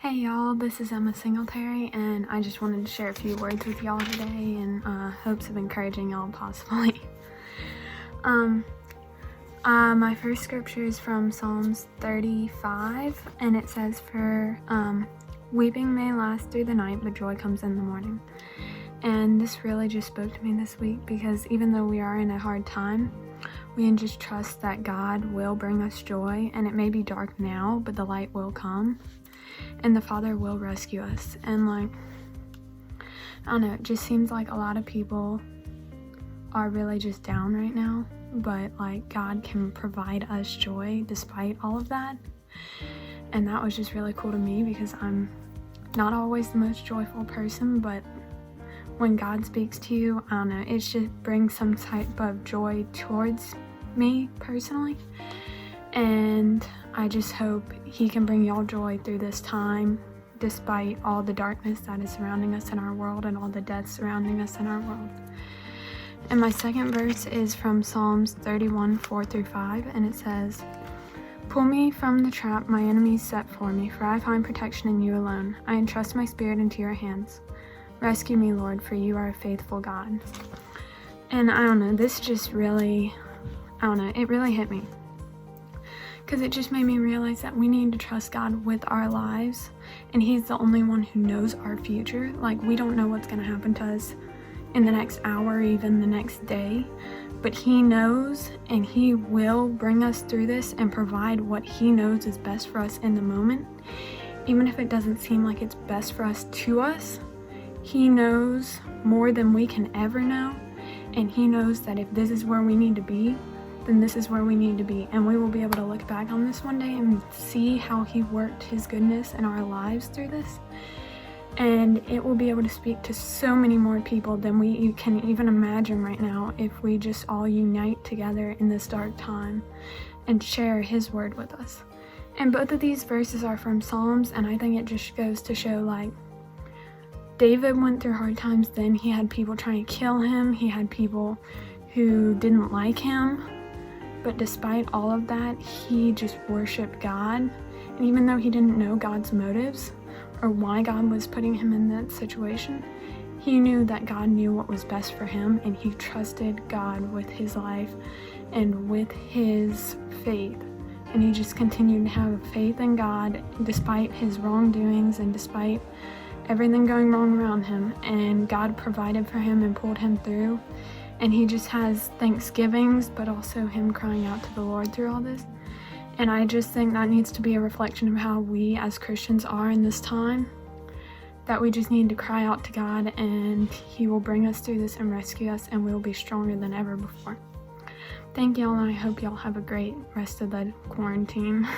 Hey y'all, this is Emma Singletary, and I just wanted to share a few words with y'all today in hopes of encouraging y'all possibly. My first scripture is from Psalms 35, and it says, weeping may last through the night, but joy comes in the morning. And this really just spoke to me this week, because even though we are in a hard time, we can just trust that God will bring us joy, and it may be dark now, but the light will come. And the Father will rescue us. And I don't know, it just seems like a lot of people are really just down right now, but God can provide us joy despite all of that. And that was just really cool to me, because I'm not always the most joyful person, but when God speaks to you, I don't know, it just brings some type of joy towards me personally. And I just hope He can bring y'all joy through this time, despite all the darkness that is surrounding us in our world and all the death surrounding us in our world. And my second verse is from Psalms 31, 4-5, and it says, "Pull me from the trap my enemies set for me, for I find protection in you alone. I entrust my spirit into your hands. Rescue me, Lord, for you are a faithful God." And I don't know, this just really, it really hit me. Because it just made me realize that we need to trust God with our lives, and He's the only one who knows our future. We don't know what's going to happen to us in the next hour or even the next day, but He knows, and He will bring us through this and provide what He knows is best for us in the moment. Even if it doesn't seem like it's best for us to us, He knows more than we can ever know, and He knows that if this is where we need to be, then this is where we need to be, and we will be able to look back on this one day and see how He worked His goodness in our lives through this, and it will be able to speak to so many more people than we can even imagine right now if we just all unite together in this dark time and share His word with us. And both of these verses are from Psalms, and I think it just goes to show David went through hard times then. He had people trying to kill him, he had people who didn't like him. But despite all of that, he just worshiped God. And even though he didn't know God's motives or why God was putting him in that situation, he knew that God knew what was best for him, and he trusted God with his life and with his faith. And he just continued to have faith in God despite his wrongdoings and despite everything going wrong around him. And God provided for him and pulled him through. And he just has thanksgivings, but also him crying out to the Lord through all this. And I just think that needs to be a reflection of how we as Christians are in this time. That we just need to cry out to God, and He will bring us through this and rescue us, and we will be stronger than ever before. Thank y'all, and I hope y'all have a great rest of the quarantine.